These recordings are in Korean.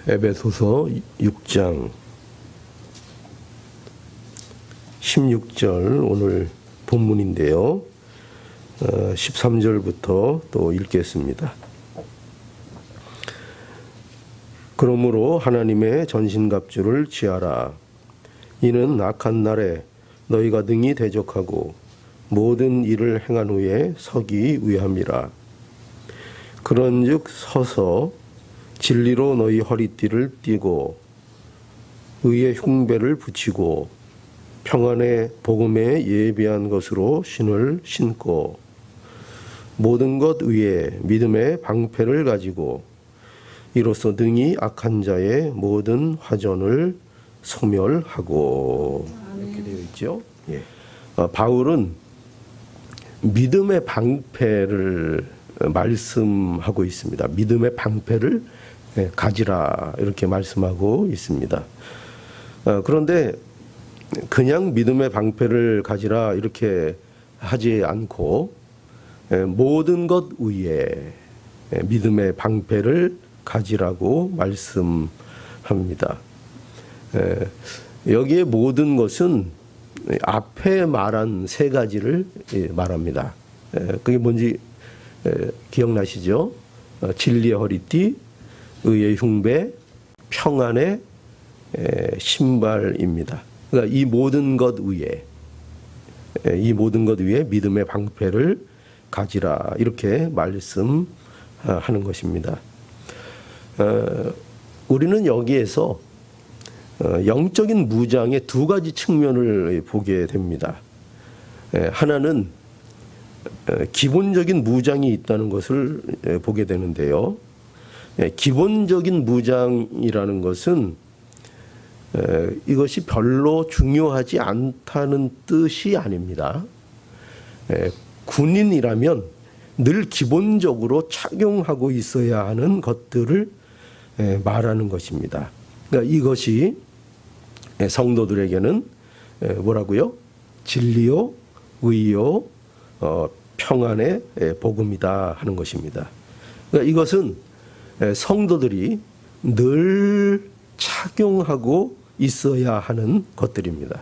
에베소서 6장 16절 오늘 본문인데요. 13절부터 또 읽겠습니다. 그러므로 하나님의 전신갑주를 취하라. 이는 악한 날에 너희가 능히 대적하고 모든 일을 행한 후에 서기 위함이라. 그런즉 서서 진리로 너희 허리띠를 띠고 의의 흉배를 붙이고 평안의 복음에 예비한 것으로 신을 신고 모든 것 위에 믿음의 방패를 가지고 이로써 능히 악한 자의 모든 화전을 소멸하고 이렇게 되어 있죠. 예. 바울은 믿음의 방패를 말씀하고 있습니다. 믿음의 방패를 가지라 이렇게 말씀하고 있습니다. 그런데 그냥 믿음의 방패를 가지라 이렇게 하지 않고 모든 것 위에 믿음의 방패를 가지라고 말씀합니다. 여기에 모든 것은 앞에 말한 세 가지를 말합니다. 그게 뭔지 기억나시죠? 진리의 허리띠, 의의 흉배, 평안의 신발입니다. 그러니까 이 모든 것 위에 믿음의 방패를 가지라 이렇게 말씀하는 것입니다. 우리는 여기에서 영적인 무장의 두 가지 측면을 보게 됩니다. 하나는 기본적인 무장이 있다는 것을 보게 되는데요. 기본적인 무장이라는 것은 이것이 별로 중요하지 않다는 뜻이 아닙니다. 군인이라면 늘 기본적으로 착용하고 있어야 하는 것들을 말하는 것입니다. 그러니까 이것이 성도들에게는 뭐라고요? 진리요, 의요, 평안의 복음이다 하는 것입니다. 그러니까 이것은 성도들이 늘 착용하고 있어야 하는 것들입니다.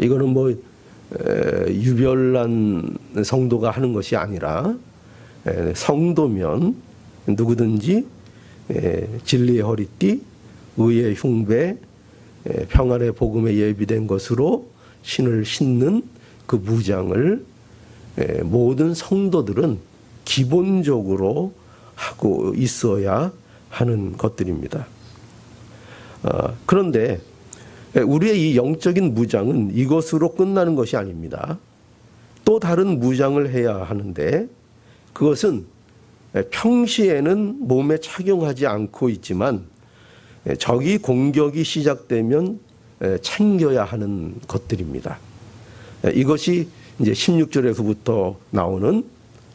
이거는 뭐 유별난 성도가 하는 것이 아니라 성도면 누구든지 진리의 허리띠, 의의 흉배, 평안의 복음에 예비된 것으로 신을 신는 그 무장을 모든 성도들은 기본적으로 하고 있어야 하는 것들입니다. 그런데 우리의 이 영적인 무장은 이것으로 끝나는 것이 아닙니다. 또 다른 무장을 해야 하는데 그것은 평시에는 몸에 착용하지 않고 있지만 적이 공격이 시작되면 챙겨야 하는 것들입니다. 이것이 이제 16절에서부터 나오는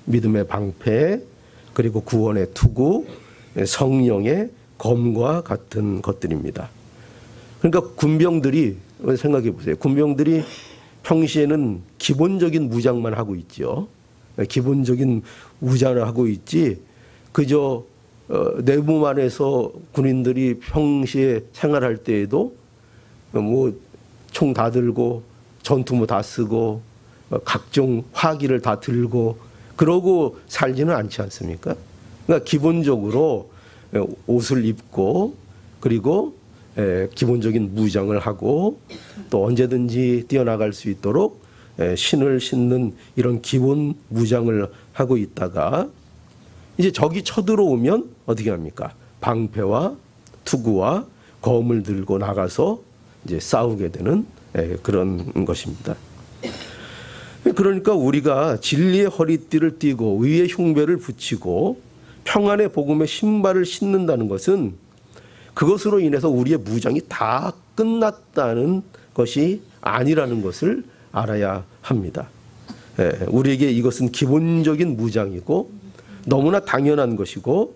믿음의 방패, 그리고 구원의 투구, 성령의 검과 같은 것들입니다. 그러니까 군병들이 생각해 보세요. 군병들이 평시에는 기본적인 무장만 하고 있죠. 기본적인 무장을 하고 있지 그저 내부만에서 군인들이 평시에 생활할 때에도 뭐 총 다 들고 전투모 다 쓰고 각종 화기를 다 들고 그러고 살지는 않지 않습니까? 그러니까 기본적으로 옷을 입고 그리고 기본적인 무장을 하고 또 언제든지 뛰어나갈 수 있도록 신을 신는 이런 기본 무장을 하고 있다가 이제 적이 쳐들어오면 어떻게 합니까? 방패와 투구와 검을 들고 나가서 이제 싸우게 되는 그런 것입니다. 그러니까 우리가 진리의 허리띠를 띠고 의의 흉배를 붙이고 평안의 복음의 신발을 신는다는 것은 그것으로 인해서 우리의 무장이 다 끝났다는 것이 아니라는 것을 알아야 합니다. 우리에게 이것은 기본적인 무장이고 너무나 당연한 것이고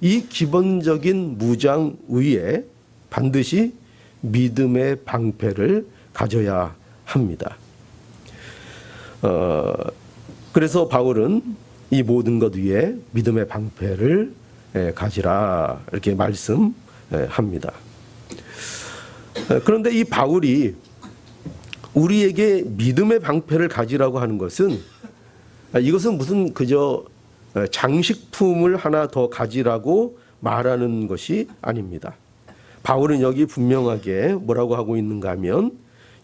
이 기본적인 무장 위에 반드시 믿음의 방패를 가져야 합니다. 그래서 바울은 이 모든 것 위에 믿음의 방패를 가지라 이렇게 말씀합니다. 그런데 이 바울이 우리에게 믿음의 방패를 가지라고 하는 것은 이것은 무슨 그저 장식품을 하나 더 가지라고 말하는 것이 아닙니다. 바울은 여기 분명하게 뭐라고 하고 있는가 하면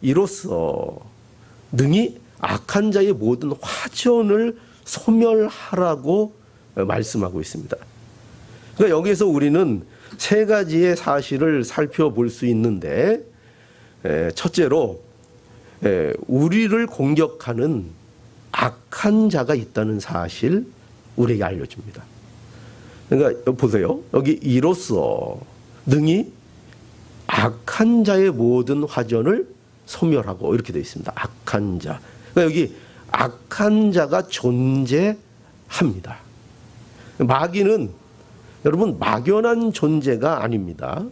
이로써 능히 악한 자의 모든 화전을 소멸하라고 말씀하고 있습니다. 그러니까 여기에서 우리는 세 가지의 사실을 살펴볼 수 있는데, 첫째로 우리를 공격하는 악한 자가 있다는 사실 우리에게 알려줍니다. 그러니까 보세요. 여기 이로써 능히 악한 자의 모든 화전을 소멸하고 이렇게 되어 있습니다. 악한 자. 그러니까 여기 악한 자가 존재합니다. 마귀는 여러분 막연한 존재가 아닙니다.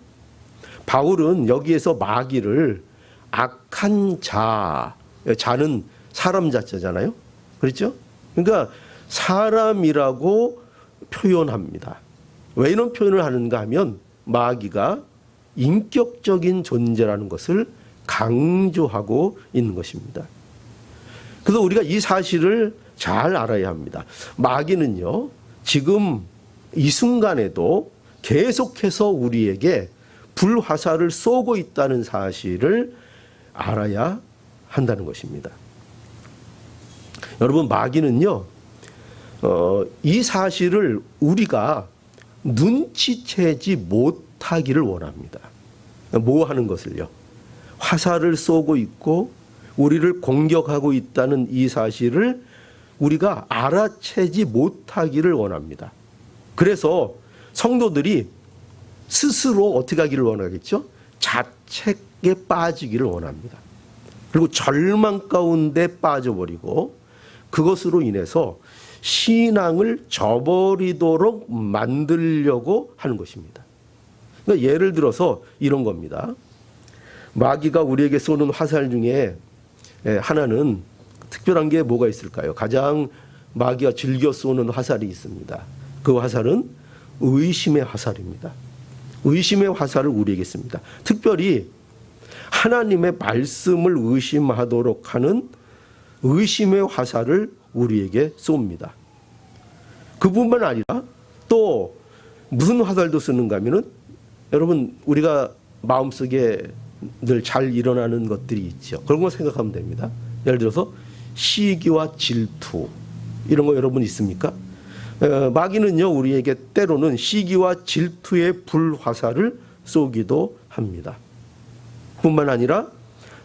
바울은 여기에서 마귀를 악한 자, 자는 사람 자자잖아요. 그렇죠? 그러니까 사람이라고 표현합니다. 왜 이런 표현을 하는가 하면 마귀가 인격적인 존재라는 것을 강조하고 있는 것입니다. 그래서 우리가 이 사실을 잘 알아야 합니다. 마귀는요, 지금 이 순간에도 계속해서 우리에게 불화살을 쏘고 있다는 사실을 알아야 한다는 것입니다. 여러분, 마귀는요, 이 사실을 우리가 눈치채지 못하기를 원합니다. 뭐 하는 것을요? 화살을 쏘고 있고 우리를 공격하고 있다는 이 사실을 우리가 알아채지 못하기를 원합니다. 그래서 성도들이 스스로 어떻게 하기를 원하겠죠? 자책에 빠지기를 원합니다. 그리고 절망 가운데 빠져버리고 그것으로 인해서 신앙을 저버리도록 만들려고 하는 것입니다. 그러니까 예를 들어서 이런 겁니다. 마귀가 우리에게 쏘는 화살 중에 하나는 특별한 게 뭐가 있을까요? 가장 마귀가 즐겨 쏘는 화살이 있습니다. 그 화살은 의심의 화살입니다. 의심의 화살을 우리에게 씁니다. 특별히 하나님의 말씀을 의심하도록 하는 의심의 화살을 우리에게 쏩니다. 그뿐만 아니라 또 무슨 화살도 쓰는가 하면은 여러분 우리가 마음속에 늘 잘 일어나는 것들이 있죠. 그런 거 생각하면 됩니다. 예를 들어서 시기와 질투 이런 거 여러분 있습니까? 마귀는요 우리에게 때로는 시기와 질투의 불화살을 쏘기도 합니다. 뿐만 아니라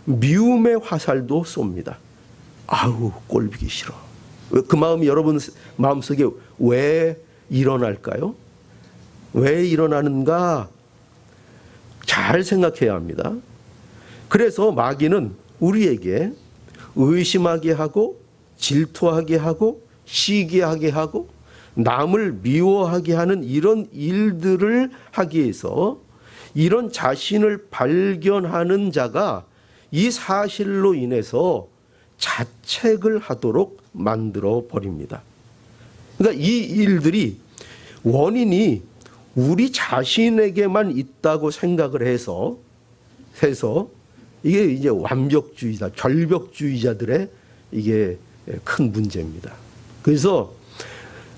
미움의 화살도 쏩니다. 아우 꼴보기 싫어. 그 마음이 여러분 마음속에 왜 일어날까요? 왜 일어나는가 잘 생각해야 합니다. 그래서 마귀는 우리에게 의심하게 하고 질투하게 하고 시기하게 하고 남을 미워하게 하는 이런 일들을 하기 위해서 이런 자신을 발견하는 자가 이 사실로 인해서 자책을 하도록 만들어 버립니다. 그러니까 이 일들이 원인이 우리 자신에게만 있다고 생각을 해서 이게 이제 완벽주의자, 결벽주의자들의 이게 큰 문제입니다. 그래서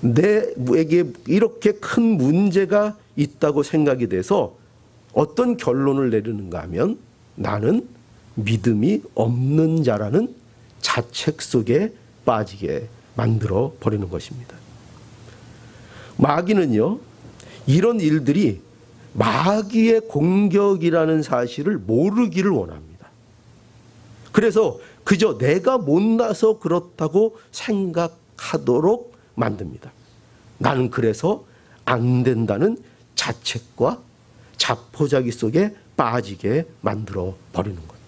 내게 이렇게 큰 문제가 있다고 생각이 돼서 어떤 결론을 내리는가 하면 나는 믿음이 없는 자라는 자책 속에 빠지게 만들어 버리는 것입니다. 마귀는요, 이런 일들이 마귀의 공격이라는 사실을 모르기를 원합니다. 그래서 그저 내가 못나서 그렇다고 생각하도록 만듭니다. 나는 그래서 안 된다는 자책과 자포자기 속에 빠지게 만들어 버리는 겁니다.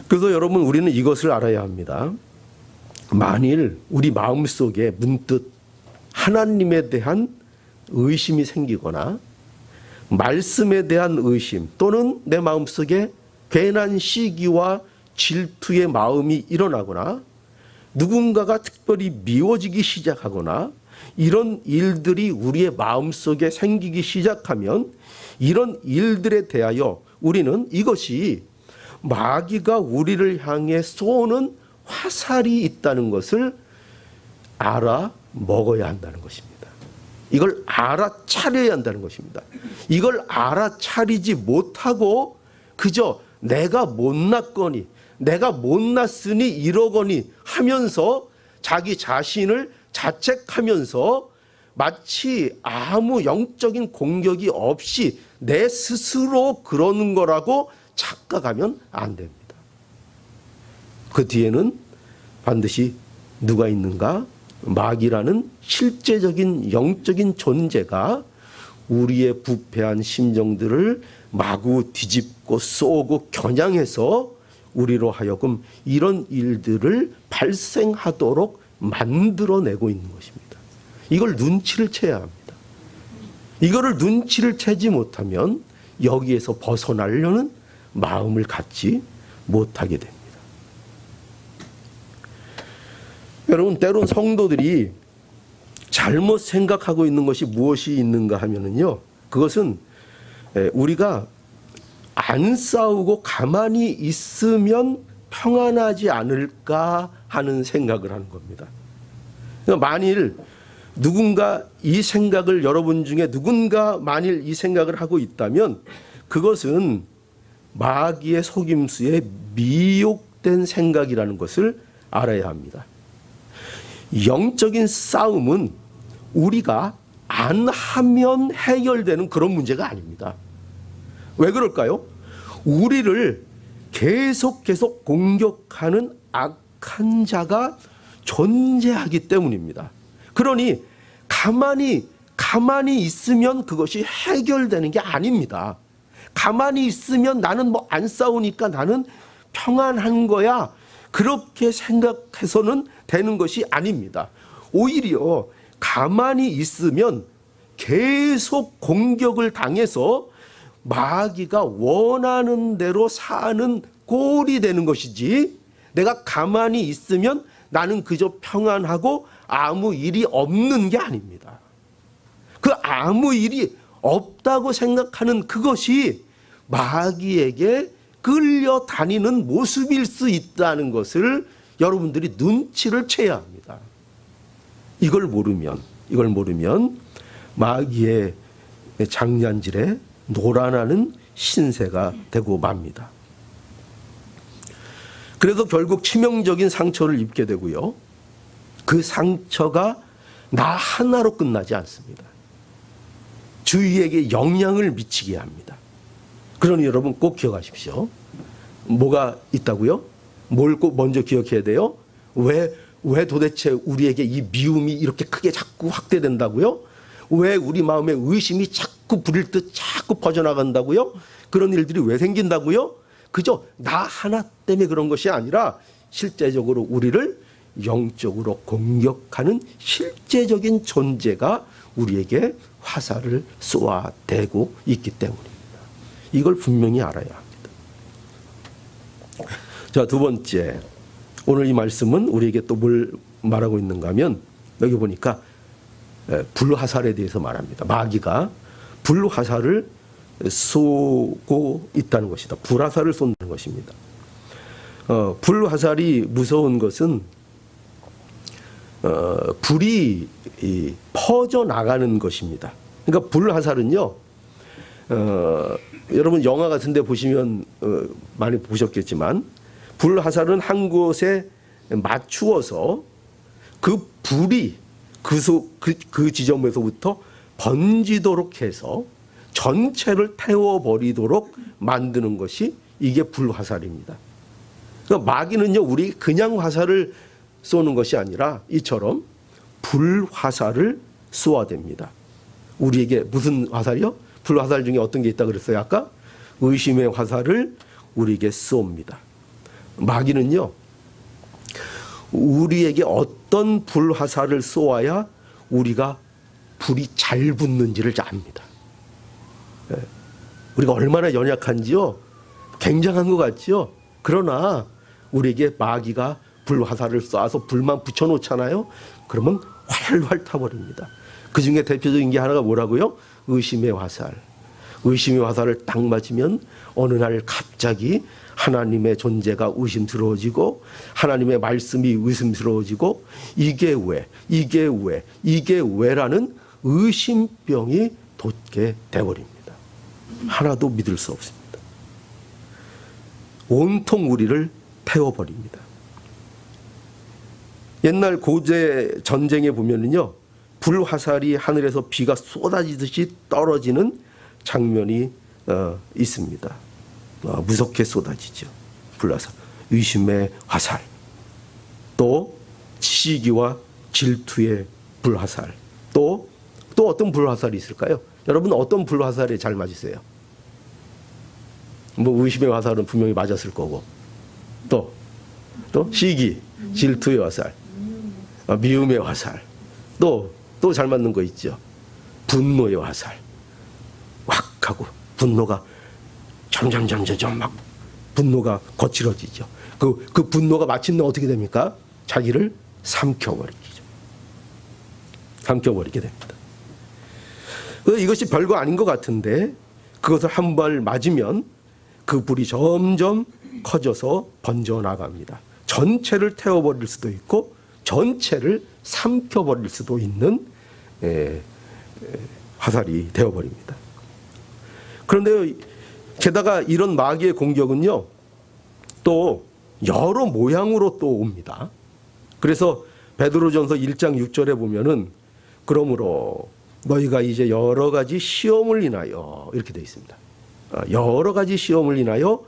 그래서 여러분 우리는 이것을 알아야 합니다. 만일 우리 마음속에 문득 하나님에 대한 의심이 생기거나 말씀에 대한 의심 또는 내 마음속에 괜한 시기와 질투의 마음이 일어나거나 누군가가 특별히 미워지기 시작하거나 이런 일들이 우리의 마음속에 생기기 시작하면 이런 일들에 대하여 우리는 이것이 마귀가 우리를 향해 쏘는 화살이 있다는 것을 알아 먹어야 한다는 것입니다. 이걸 알아차려야 한다는 것입니다. 이걸 알아차리지 못하고 그저 내가 못났거니 내가 못났으니 이러거니 하면서 자기 자신을 자책하면서 마치 아무 영적인 공격이 없이 내 스스로 그러는 거라고 착각하면 안 됩니다. 그 뒤에는 반드시 누가 있는가? 마귀라는 실제적인 영적인 존재가 우리의 부패한 심정들을 마구 뒤집고 쏘고 겨냥해서 우리로 하여금 이런 일들을 발생하도록 만들어내고 있는 것입니다. 이걸 눈치를 채야 합니다. 이거를 눈치를 채지 못하면 여기에서 벗어나려는 마음을 갖지 못하게 됩니다. 여러분, 때론 성도들이 잘못 생각하고 있는 것이 무엇이 있는가 하면은요, 그것은 우리가 안 싸우고 가만히 있으면 평안하지 않을까 하는 생각을 하는 겁니다. 그러니까 만일 누군가 이 생각을 여러분 중에 누군가 만일 이 생각을 하고 있다면 그것은 마귀의 속임수에 미혹된 생각이라는 것을 알아야 합니다. 영적인 싸움은 우리가 안 하면 해결되는 그런 문제가 아닙니다. 왜 그럴까요? 우리를 계속 공격하는 악한 자가 존재하기 때문입니다. 그러니 가만히 있으면 그것이 해결되는 게 아닙니다. 가만히 있으면 나는 뭐 안 싸우니까 나는 평안한 거야, 그렇게 생각해서는 되는 것이 아닙니다. 오히려 가만히 있으면 계속 공격을 당해서 마귀가 원하는 대로 사는 꼴이 되는 것이지, 내가 가만히 있으면 나는 그저 평안하고 아무 일이 없는 게 아닙니다. 그 아무 일이 없다고 생각하는 그것이 마귀에게 끌려다니는 모습일 수 있다는 것을 여러분들이 눈치를 채야 합니다. 이걸 모르면 마귀의 장난질에 놀아나는 신세가 되고 맙니다. 그래서 결국 치명적인 상처를 입게 되고요, 그 상처가 나 하나로 끝나지 않습니다. 주위에게 영향을 미치게 합니다. 그러니 여러분 꼭 기억하십시오. 뭐가 있다고요? 뭘 꼭 먼저 기억해야 돼요? 왜 도대체 우리에게 이 미움이 이렇게 크게 자꾸 확대된다고요? 왜 우리 마음에 의심이 자꾸 부릴 듯 자꾸 퍼져나간다고요? 그런 일들이 왜 생긴다고요? 그저 나 하나 때문에 그런 것이 아니라 실제적으로 우리를 영적으로 공격하는 실제적인 존재가 우리에게 화살을 쏘아대고 있기 때문입니다. 이걸 분명히 알아야 합니다. 자, 두 번째, 오늘 이 말씀은 우리에게 또 뭘 말하고 있는가 하면 여기 보니까 불화살에 대해서 말합니다. 마귀가 불화살을 쏘고 있다는 것이다. 불화살을 쏜다는 것입니다. 불화살이 무서운 것은 불이 퍼져나가는 것입니다. 그러니까 불화살은요, 여러분 영화 같은 데 보시면 많이 보셨겠지만 불화살은 한 곳에 맞추어서 그 불이 그 지점에서부터 번지도록 해서 전체를 태워버리도록 만드는 것이 이게 불화살입니다. 그러니까 마귀는요, 우리 그냥 화살을 쏘는 것이 아니라 이처럼 불화살을 쏘아댑니다. 우리에게 무슨 화살이요? 불화살 중에 어떤 게 있다 그랬어요 아까? 의심의 화살을 우리에게 쏩니다. 마귀는요, 우리에게 어떤 불화살을 쏘아야 우리가 불이 잘 붙는지를 압니다. 우리가 얼마나 연약한지요, 굉장한 것 같지요. 그러나 우리에게 마귀가 불화살을 쏴서 불만 붙여놓잖아요. 그러면 활활 타버립니다. 그 중에 대표적인 게 하나가 뭐라고요? 의심의 화살. 의심의 화살을 딱 맞으면 어느 날 갑자기 하나님의 존재가 의심스러워지고 하나님의 말씀이 의심스러워지고 이게 왜라는 의심병이 돋게 돼버립니다. 하나도 믿을 수 없습니다. 온통 우리를 태워버립니다. 옛날 고대 전쟁에 보면은요, 불화살이 하늘에서 비가 쏟아지듯이 떨어지는 장면이 있습니다. 무섭게 쏟아지죠. 불화살, 의심의 화살, 또 시기와 질투의 불화살, 또 어떤 불화살이 있을까요? 여러분 어떤 불화살에 잘 맞으세요? 뭐 의심의 화살은 분명히 맞았을 거고, 또 시기, 질투의 화살, 미움의 화살, 또 잘 맞는 거 있죠. 분노의 화살. 확 하고 분노가 점점 막 분노가 거칠어지죠. 그 분노가 마침내 어떻게 됩니까? 자기를 삼켜버리게 됩니다. 이것이 별거 아닌 것 같은데 그것을 한 발 맞으면 그 불이 점점 커져서 번져나갑니다. 전체를 태워버릴 수도 있고 전체를 삼켜버릴 수도 있는 화살이 되어버립니다. 그런데 게다가 이런 마귀의 공격은요, 또 여러 모양으로 또 옵니다. 그래서 베드로전서 1장 6절에 보면은 그러므로 너희가 이제 여러 가지 시험을 인하여 이렇게 되어 있습니다. 여러 가지 시험을 인하여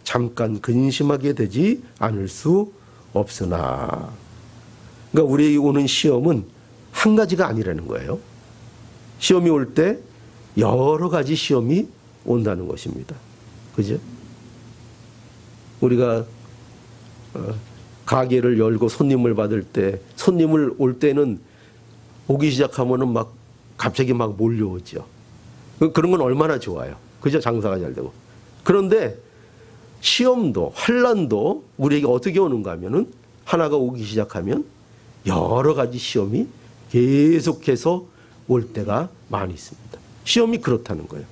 잠깐 근심하게 되지 않을 수 없으나, 그러니까 우리에게 오는 시험은 한 가지가 아니라는 거예요. 시험이 올 때 여러 가지 시험이 온다는 것입니다. 그죠? 우리가 가게를 열고 손님을 받을 때, 손님을 올 때는 오기 시작하면은 막 갑자기 막 몰려오죠. 그런 건 얼마나 좋아요. 그죠? 장사가 잘 되고. 그런데 시험도, 환난도 우리에게 어떻게 오는가 하면은 하나가 오기 시작하면 여러 가지 시험이 계속해서 올 때가 많이 있습니다. 시험이 그렇다는 거예요.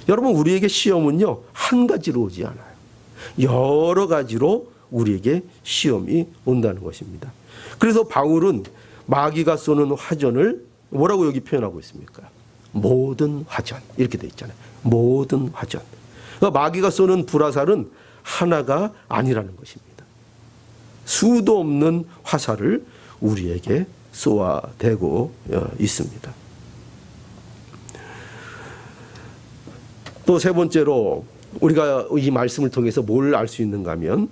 여러분, 우리에게 시험은요, 한 가지로 오지 않아요. 여러 가지로 우리에게 시험이 온다는 것입니다. 그래서 바울은 마귀가 쏘는 화전을 뭐라고 여기 표현하고 있습니까? 모든 화전. 이렇게 돼 있잖아요. 모든 화전. 그러니까 마귀가 쏘는 불화살은 하나가 아니라는 것입니다. 수도 없는 화살을 우리에게 쏘아대고 있습니다. 또 세 번째로 우리가 이 말씀을 통해서 뭘 알 수 있는가 하면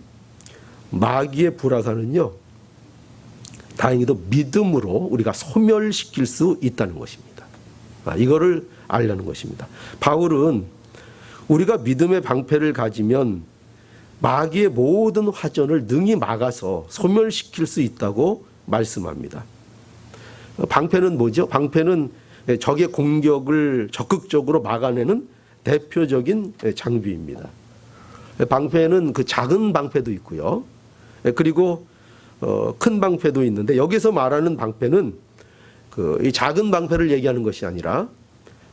마귀의 불화살은요, 다행히도 믿음으로 우리가 소멸시킬 수 있다는 것입니다. 이거를 알려는 것입니다. 바울은 우리가 믿음의 방패를 가지면 마귀의 모든 화전을 능히 막아서 소멸시킬 수 있다고 말씀합니다. 방패는 뭐죠? 방패는 적의 공격을 적극적으로 막아내는 대표적인 장비입니다. 방패는 그 작은 방패도 있고요. 그리고 큰 방패도 있는데, 여기서 말하는 방패는 이 작은 방패를 얘기하는 것이 아니라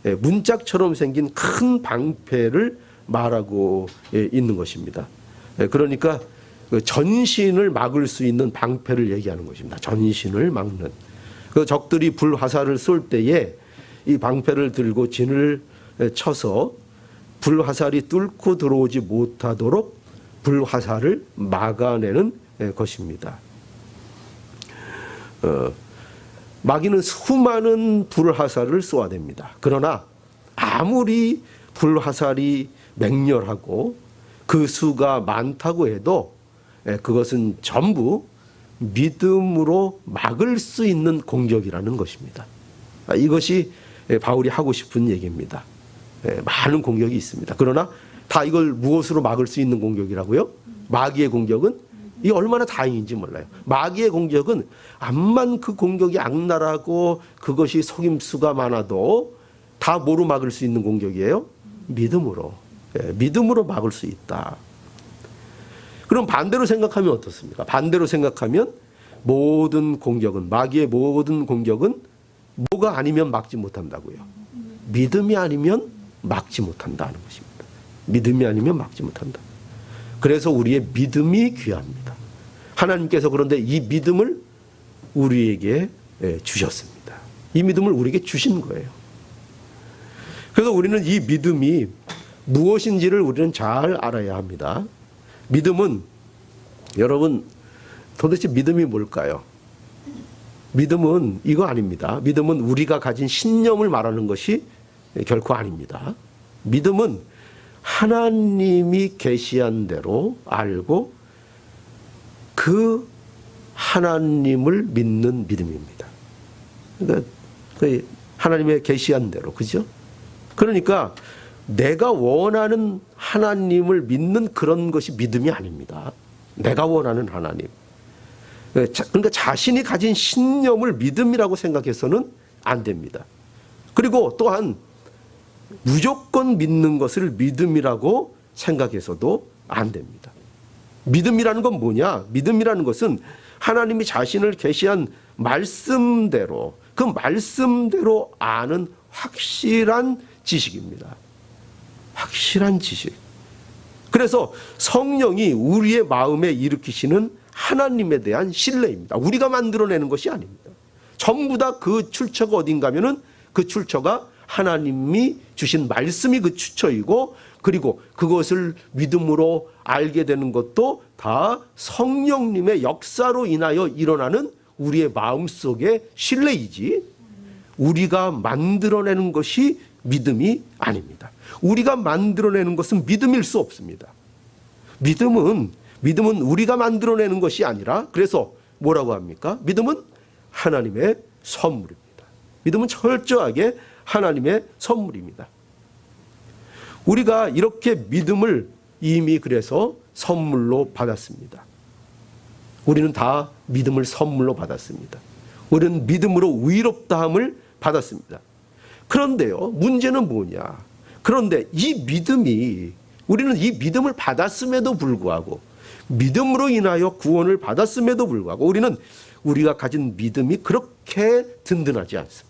문짝처럼 생긴 큰 방패를 말하고 있는 것입니다. 그러니까 전신을 막을 수 있는 방패를 얘기하는 것입니다. 전신을 막는. 그 적들이 불화살을 쏠 때에 이 방패를 들고 진을 쳐서 불화살이 뚫고 들어오지 못하도록 불화살을 막아내는 것입니다. 마귀는 수많은 불화살을 쏘아댑니다. 그러나 아무리 불화살이 맹렬하고 그 수가 많다고 해도 그것은 전부 믿음으로 막을 수 있는 공격이라는 것입니다. 이것이 바울이 하고 싶은 얘기입니다. 많은 공격이 있습니다. 그러나 다 이걸 무엇으로 막을 수 있는 공격이라고요? 마귀의 공격은 이 얼마나 다행인지 몰라요. 마귀의 공격은 암만 그 공격이 악랄하고 그것이 속임수가 많아도 다 뭐로 막을 수 있는 공격이에요? 믿음으로. 믿음으로 막을 수 있다. 그럼 반대로 생각하면 어떻습니까? 반대로 생각하면 모든 공격은, 마귀의 모든 공격은 뭐가 아니면 막지 못한다고요? 믿음이 아니면 막지 못한다는 것입니다. 믿음이 아니면 막지 못한다. 그래서 우리의 믿음이 귀합니다. 하나님께서 그런데 이 믿음을 우리에게 주셨습니다. 이 믿음을 우리에게 주신 거예요. 그래서 우리는 이 믿음이 무엇인지를 우리는 잘 알아야 합니다. 믿음은, 여러분, 도대체 믿음이 뭘까요? 믿음은 이거 아닙니다. 믿음은 우리가 가진 신념을 말하는 것이 결코 아닙니다. 믿음은 하나님이 계시한 대로 알고 그 하나님을 믿는 믿음입니다. 그러니까 하나님의 계시한 대로, 그죠? 그러니까 내가 원하는 하나님을 믿는 그런 것이 믿음이 아닙니다. 내가 원하는 하나님. 그러니까 자신이 가진 신념을 믿음이라고 생각해서는 안 됩니다. 그리고 또한 무조건 믿는 것을 믿음이라고 생각해서도 안 됩니다. 믿음이라는 건 뭐냐? 믿음이라는 것은 하나님이 자신을 계시한 말씀대로, 그 말씀대로 아는 확실한 지식입니다. 확실한 지식. 그래서 성령이 우리의 마음에 일으키시는 하나님에 대한 신뢰입니다. 우리가 만들어내는 것이 아닙니다. 전부 다 그 출처가 어딘가면은 그 출처가 하나님이 주신 말씀이 그 출처이고, 그리고 그것을 믿음으로 알게 되는 것도 다 성령님의 역사로 인하여 일어나는 우리의 마음속의 신뢰이지, 우리가 만들어내는 것이 믿음이 아닙니다. 우리가 만들어내는 것은 믿음일 수 없습니다. 믿음은 우리가 만들어내는 것이 아니라, 그래서 뭐라고 합니까? 믿음은 하나님의 선물입니다. 믿음은 철저하게 하나님의 선물입니다. 우리가 이렇게 믿음을 이미 그래서 선물로 받았습니다. 우리는 다 믿음을 선물로 받았습니다. 우리는 믿음으로 의롭다함을 받았습니다. 그런데요, 문제는 뭐냐? 그런데 이 믿음이, 우리는 이 믿음을 받았음에도 불구하고, 믿음으로 인하여 구원을 받았음에도 불구하고 우리는 우리가 가진 믿음이 그렇게 든든하지 않습니다.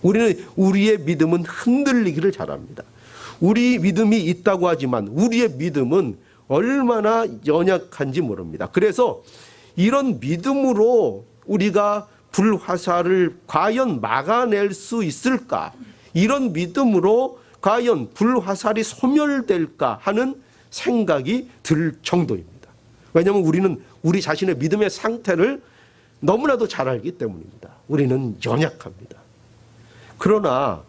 우리는 우리의 믿음은 흔들리기를 잘합니다. 우리 믿음이 있다고 하지만 우리의 믿음은 얼마나 연약한지 모릅니다. 그래서 이런 믿음으로 우리가 불화살을 과연 막아낼 수 있을까? 이런 믿음으로 과연 불화살이 소멸될까 하는 생각이 들 정도입니다. 왜냐하면 우리는 우리 자신의 믿음의 상태를 너무나도 잘 알기 때문입니다. 우리는 연약합니다. 그러나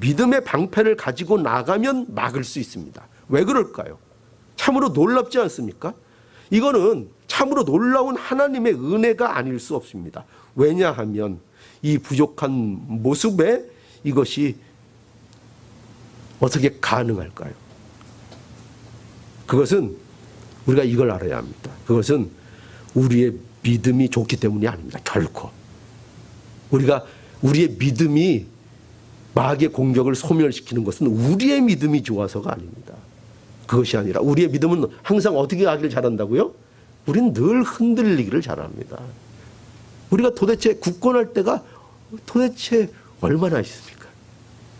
믿음의 방패를 가지고 나가면 막을 수 있습니다. 왜 그럴까요? 참으로 놀랍지 않습니까? 이거는 참으로 놀라운 하나님의 은혜가 아닐 수 없습니다. 왜냐하면 이 부족한 모습에 이것이 어떻게 가능할까요? 그것은 우리가 이걸 알아야 합니다. 그것은 우리의 믿음이 좋기 때문이 아닙니다. 결코. 우리의 믿음이 마귀의 공격을 소멸시키는 것은 우리의 믿음이 좋아서가 아닙니다. 그것이 아니라 우리의 믿음은 항상 어떻게 하기를 잘한다고요? 우리는 늘 흔들리기를 잘합니다. 우리가 도대체 굳건할 때가 도대체 얼마나 있습니까?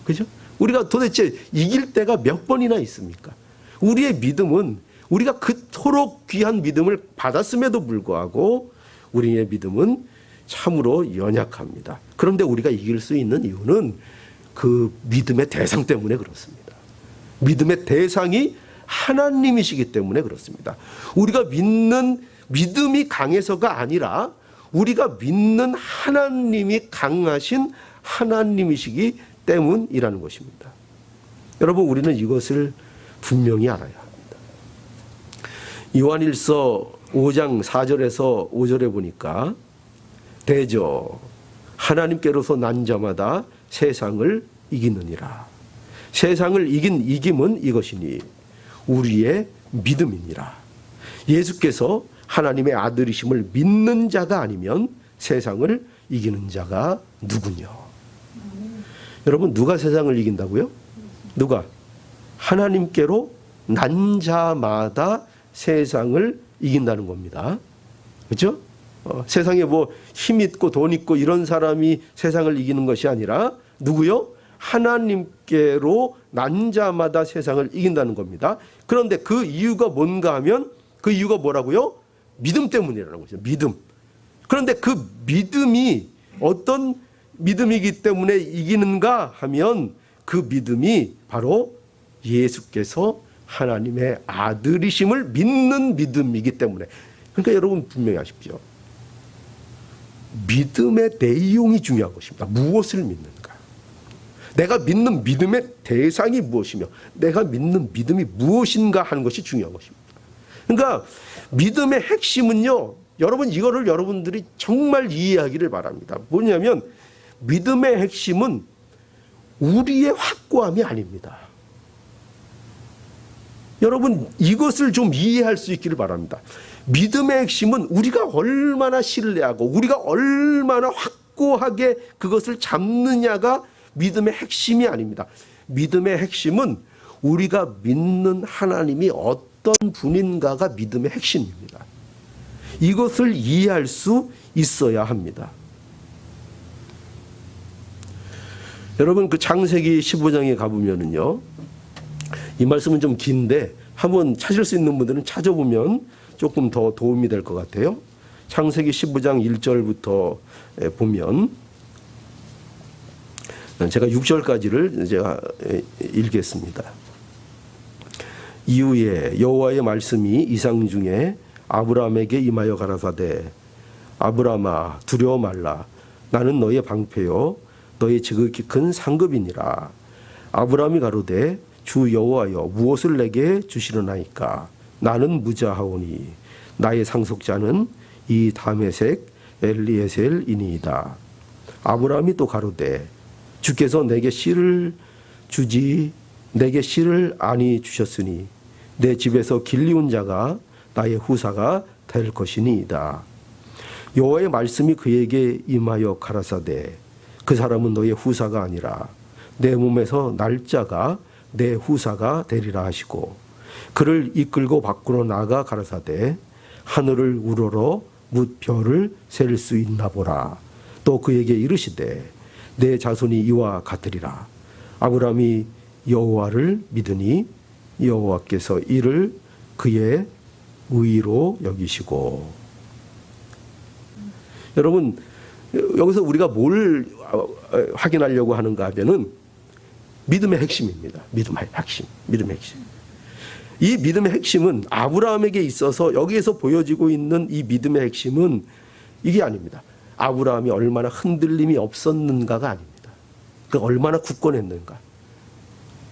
그죠? 우리가 도대체 이길 때가 몇 번이나 있습니까? 우리의 믿음은 우리가 그토록 귀한 믿음을 받았음에도 불구하고 우리의 믿음은 참으로 연약합니다. 그런데 우리가 이길 수 있는 이유는 그 믿음의 대상 때문에 그렇습니다. 믿음의 대상이 하나님이시기 때문에 그렇습니다. 우리가 믿는 믿음이 강해서가 아니라 우리가 믿는 하나님이 강하신 하나님이시기 때문이라는 것입니다. 여러분, 우리는 이것을 분명히 알아야 합니다. 요한일서 5장 4절에서 5절에 보니까 대저 하나님께로서 난 자마다 세상을 이기느니라. 세상을 이긴 이김은 이것이니 우리의 믿음이니라. 예수께서 하나님의 아들이심을 믿는 자가 아니면 세상을 이기는 자가 누구냐. 여러분, 누가 세상을 이긴다고요? 누가? 하나님께로 난 자마다 세상을 이긴다는 겁니다. 그렇죠? 세상에 뭐 힘 있고 돈 있고 이런 사람이 세상을 이기는 것이 아니라 누구요? 하나님께로 난 자마다 세상을 이긴다는 겁니다. 그런데 그 이유가 뭔가 하면 그 이유가 뭐라고요? 믿음 때문이라는 거죠. 믿음. 그런데 그 믿음이 어떤 믿음이기 때문에 이기는가 하면 그 믿음이 바로 예수께서 하나님의 아들이심을 믿는 믿음이기 때문에. 그러니까 여러분 분명히 아십시오. 믿음의 내용이 중요한 것입니다. 무엇을 믿는가? 내가 믿는 믿음의 대상이 무엇이며 내가 믿는 믿음이 무엇인가 하는 것이 중요한 것입니다. 그러니까 믿음의 핵심은요, 여러분 이거를 여러분들이 정말 이해하기를 바랍니다. 뭐냐면 믿음의 핵심은 우리의 확고함이 아닙니다. 여러분 이것을 좀 이해할 수 있기를 바랍니다. 믿음의 핵심은 우리가 얼마나 신뢰하고 우리가 얼마나 확고하게 그것을 잡느냐가 믿음의 핵심이 아닙니다. 믿음의 핵심은 우리가 믿는 하나님이 어떤 분인가가 믿음의 핵심입니다. 이것을 이해할 수 있어야 합니다. 여러분 그 창세기 15장에 가보면은요, 이 말씀은 좀 긴데 한번 찾을 수 있는 분들은 찾아보면 조금 더 도움이 될 것 같아요. 창세기 15장 1절부터 보면 제가 6절까지를 제가 읽겠습니다. 이후에 여호와의 말씀이 이상 중에 아브라함에게 임하여 가라사대 아브라함아 두려워 말라 나는 너의 방패요 너의 지극히 큰 상급이니라. 아브라함이 가로되 주 여호와여 무엇을 내게 주시려나이까. 나는 무자하오니 나의 상속자는 이 다메섹 엘리에셀이니이다. 아브라함이 또 가로되 주께서 내게 씨를 주지 내게 씨를 아니 주셨으니 내 집에서 길리운 자가 나의 후사가 될 것이니이다. 여호와의 말씀이 그에게 임하여 가라사대 그 사람은 너의 후사가 아니라 내 몸에서 날 자가 내 후사가 되리라 하시고 그를 이끌고 밖으로 나가 가라사대 하늘을 우러러 뭇 별을 셀 수 있나 보라. 또 그에게 이르시되 내 자손이 이와 같으리라. 아브라함이 여호와를 믿으니 여호와께서 이를 그의 의로 여기시고. 여러분 여기서 우리가 뭘 확인하려고 하는가 하면은 믿음의 핵심입니다. 믿음의 핵심. 믿음의 핵심. 이 믿음의 핵심은 아브라함에게 있어서 여기에서 보여지고 있는 이 믿음의 핵심은 이게 아닙니다. 아브라함이 얼마나 흔들림이 없었는가가 아닙니다. 그가 얼마나 굳건했는가.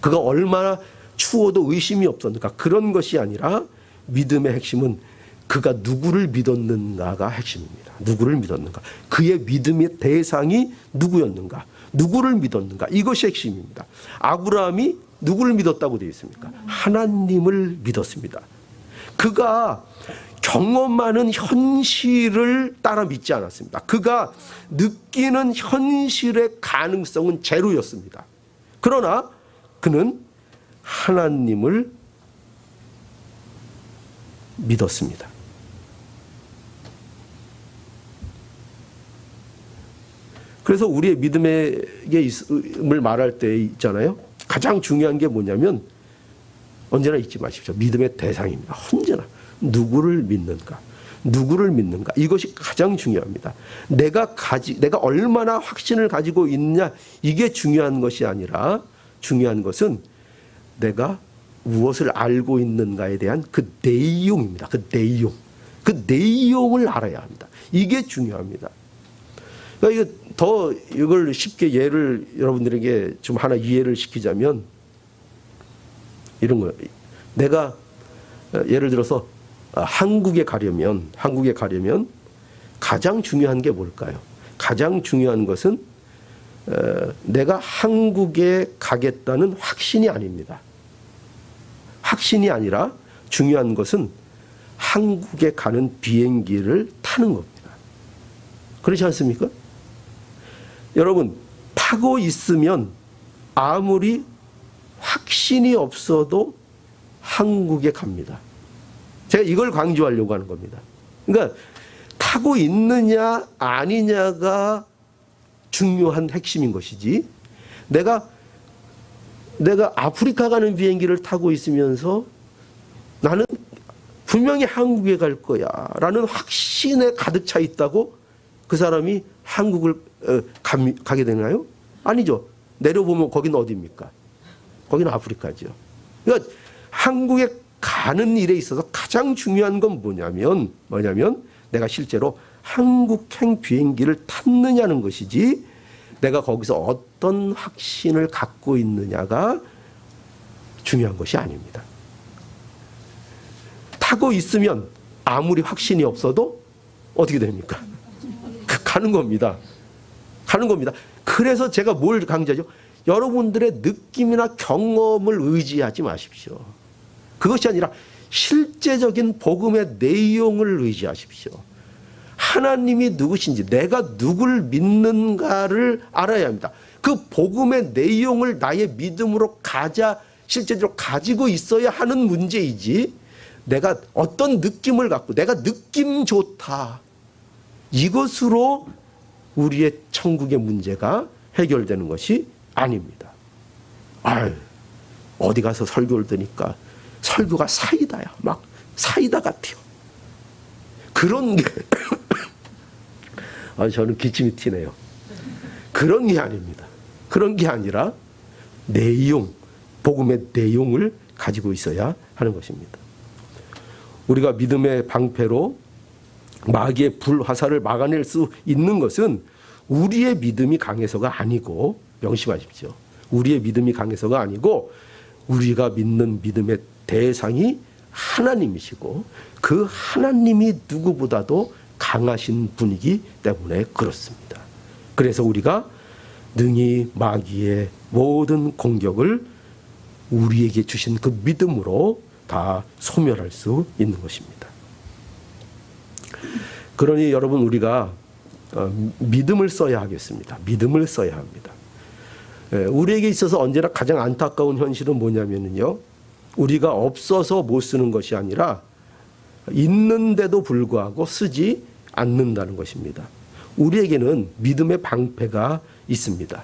그가 얼마나 추워도 의심이 없었는가. 그런 것이 아니라 믿음의 핵심은 그가 누구를 믿었는가가 핵심입니다. 누구를 믿었는가. 그의 믿음의 대상이 누구였는가. 누구를 믿었는가. 이것이 핵심입니다. 아브라함이 누구를 믿었다고 되어 있습니까? 하나님을 믿었습니다. 그가 경험하는 현실을 따라 믿지 않았습니다. 그가 느끼는 현실의 가능성은 제로였습니다. 그러나 그는 하나님을 믿었습니다. 그래서 우리의 믿음을 말할 때 있잖아요. 가장 중요한 게 뭐냐면 언제나 잊지 마십시오. 믿음의 대상입니다. 언제나 누구를 믿는가, 누구를 믿는가 이것이 가장 중요합니다. 내가 얼마나 확신을 가지고 있느냐 이게 중요한 것이 아니라 중요한 것은 내가 무엇을 알고 있는가에 대한 그 내용입니다. 그 내용을 알아야 합니다. 이게 중요합니다. 그러니까 이걸 쉽게 예를 여러분들에게 좀 하나 이해를 시키자면 이런 거예요. 내가 예를 들어서 한국에 가려면 가장 중요한 게 뭘까요? 가장 중요한 것은 내가 한국에 가겠다는 확신이 아닙니다. 확신이 아니라 중요한 것은 한국에 가는 비행기를 타는 겁니다. 그렇지 않습니까? 여러분 타고 있으면 아무리 확신이 없어도 한국에 갑니다. 제가 이걸 강조하려고 하는 겁니다. 그러니까 타고 있느냐 아니냐가 중요한 핵심인 것이지, 내가 아프리카 가는 비행기를 타고 있으면서 나는 분명히 한국에 갈 거야 라는 확신에 가득 차 있다고 그 사람이 한국을 가게 되나요? 아니죠. 내려보면 거기는 어디입니까? 거기는 아프리카죠. 그러니까 한국에 가는 일에 있어서 가장 중요한 건 뭐냐면 내가 실제로 한국행 비행기를 탔느냐는 것이지, 내가 거기서 어떤 확신을 갖고 있느냐가 중요한 것이 아닙니다. 타고 있으면 아무리 확신이 없어도 어떻게 됩니까? 가는 겁니다. 가는 겁니다. 그래서 제가 뭘 강조하죠? 여러분들의 느낌이나 경험을 의지하지 마십시오. 그것이 아니라 실제적인 복음의 내용을 의지하십시오. 하나님이 누구신지, 내가 누굴 믿는가를 알아야 합니다. 그 복음의 내용을 나의 믿음으로 실제적으로 가지고 있어야 하는 문제이지, 내가 어떤 느낌을 갖고 내가 느낌 좋다, 이것으로 우리의 천국의 문제가 해결되는 것이 아닙니다. 어디 가서 설교를 들으니까 설교가 사이다야. 막 사이다 같아요. 그런 게 저는 기침이 튀네요. 그런 게 아닙니다. 그런 게 아니라 복음의 내용을 가지고 있어야 하는 것입니다. 우리가 믿음의 방패로 마귀의 불화살을 막아낼 수 있는 것은 우리의 믿음이 강해서가 아니고, 명심하십시오. 우리의 믿음이 강해서가 아니고 우리가 믿는 믿음의 대상이 하나님이시고 그 하나님이 누구보다도 강하신 분이기 때문에 그렇습니다. 그래서 우리가 능히 마귀의 모든 공격을 우리에게 주신 그 믿음으로 다 소멸할 수 있는 것입니다. 그러니 여러분, 우리가 믿음을 써야 하겠습니다. 믿음을 써야 합니다. 우리에게 있어서 언제나 가장 안타까운 현실은 뭐냐면요, 우리가 없어서 못 쓰는 것이 아니라 있는데도 불구하고 쓰지 않는다는 것입니다. 우리에게는 믿음의 방패가 있습니다.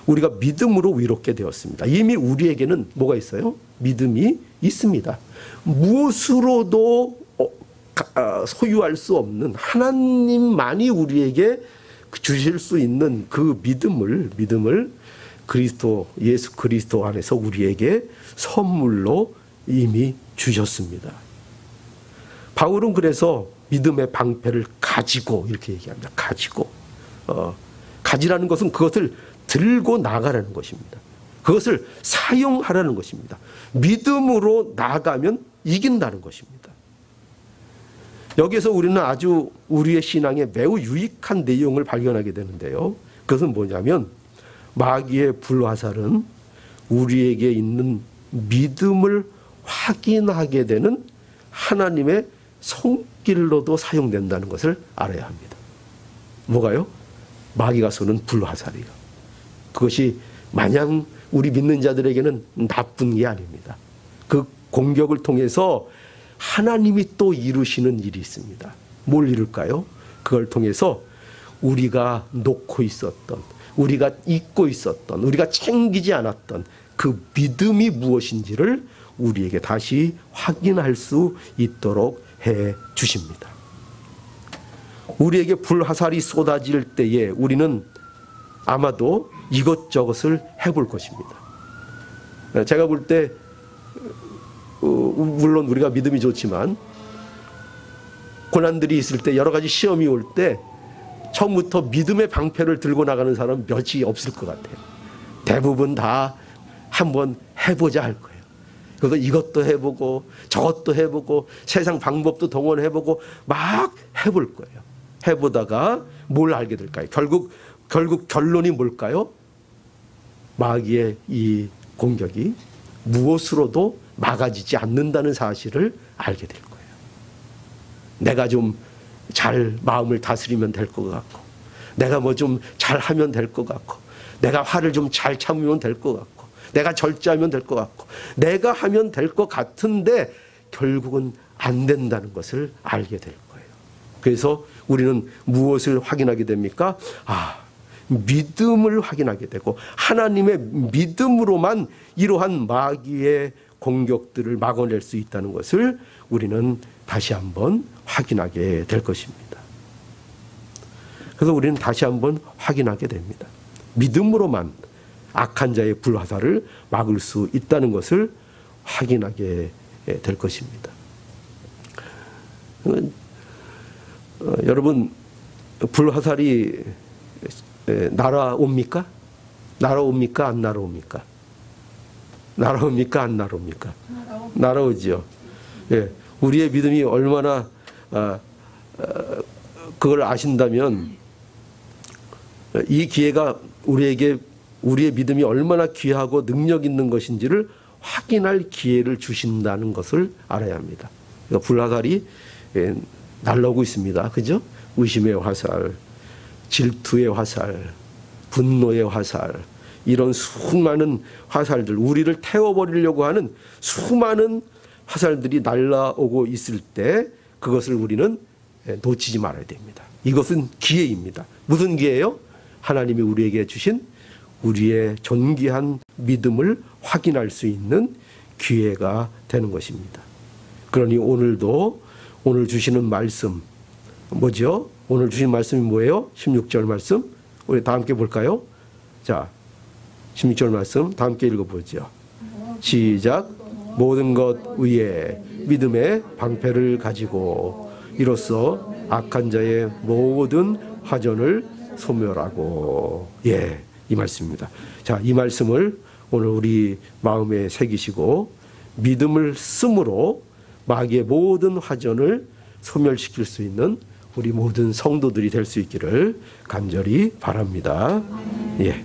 우리가 믿음으로 위롭게 되었습니다. 이미 우리에게는 뭐가 있어요? 믿음이 있습니다. 무엇으로도 소유할 수 없는 하나님만이 우리에게 주실 수 있는 그 믿음을 예수 그리스도 안에서 우리에게 선물로 이미 주셨습니다. 바울은 그래서 믿음의 방패를 가지고, 이렇게 얘기합니다. 가지라는 것은 그것을 들고 나가라는 것입니다. 그것을 사용하라는 것입니다. 믿음으로 나가면 이긴다는 것입니다. 여기에서 우리는 아주 우리의 신앙에 매우 유익한 내용을 발견하게 되는데요. 그것은 뭐냐면, 마귀의 불화살은 우리에게 있는 믿음을 확인하게 되는 하나님의 손길로도 사용된다는 것을 알아야 합니다. 뭐가요? 마귀가 쏘는 불화살이요. 그것이 마냥 우리 믿는 자들에게는 나쁜 게 아닙니다. 그 공격을 통해서 하나님이 또 이루시는 일이 있습니다. 뭘 이룰까요? 그걸 통해서 우리가 놓고 있었던, 우리가 잊고 있었던, 우리가 챙기지 않았던 그 믿음이 무엇인지를 우리에게 다시 확인할 수 있도록 해 주십니다. 우리에게 불화살이 쏟아질 때에 우리는 아마도 이것저것을 해볼 것입니다. 제가 볼 때 물론 우리가 믿음이 좋지만 고난들이 있을 때, 여러 가지 시험이 올 때 처음부터 믿음의 방패를 들고 나가는 사람은 몇이 없을 것 같아요. 대부분 다 한번 해보자 할 거예요. 그래서 이것도 해보고 저것도 해보고 세상 방법도 동원해보고 막 해볼 거예요. 해보다가 뭘 알게 될까요? 결국 결론이 뭘까요? 마귀의 이 공격이 무엇으로도 막아지지 않는다는 사실을 알게 될 거예요. 내가 좀 잘 마음을 다스리면 될 것 같고, 내가 뭐 좀 잘하면 될 것 같고, 내가 화를 좀 잘 참으면 될 것 같고, 내가 절제하면 될 것 같고, 내가 하면 될 것 같은데 결국은 안 된다는 것을 알게 될 거예요. 그래서 우리는 무엇을 확인하게 됩니까? 믿음을 확인하게 되고 하나님의 믿음으로만 이러한 마귀의 공격들을 막아낼 수 있다는 것을 우리는 다시 한번 확인하게 될 것입니다. 그래서 우리는 다시 한번 확인하게 됩니다. 믿음으로만 악한 자의 불화살을 막을 수 있다는 것을 확인하게 될 것입니다. 여러분, 불화살이 날아옵니까? 날아옵니까? 안 날아옵니까? 날아옵니까? 안 날아옵니까? 날아오죠. 예, 우리의 믿음이 얼마나 그걸 아신다면 이 기회가 우리의 믿음이 얼마나 귀하고 능력 있는 것인지를 확인할 기회를 주신다는 것을 알아야 합니다. 그러니까 불화살이 날아오고 있습니다. 그죠? 의심의 화살, 질투의 화살, 분노의 화살, 이런 수많은 화살들, 우리를 태워버리려고 하는 수많은 화살들이 날아오고 있을 때 그것을 우리는 놓치지 말아야 됩니다. 이것은 기회입니다. 무슨 기회예요? 하나님이 우리에게 주신 우리의 존귀한 믿음을 확인할 수 있는 기회가 되는 것입니다. 그러니 오늘도 오늘 주시는 말씀 뭐죠? 오늘 주신 말씀이 뭐예요? 16절 말씀. 우리 다 함께 볼까요? 자, 16절 말씀 다 함께 읽어보죠. 시작. 모든 것 위에 믿음의 방패를 가지고 이로써 악한 자의 모든 화전을 소멸하고. 예, 이 말씀입니다. 자, 이 말씀을 오늘 우리 마음에 새기시고 믿음을 쓰므로 마귀의 모든 화전을 소멸시킬 수 있는 우리 모든 성도들이 될 수 있기를 간절히 바랍니다. 예.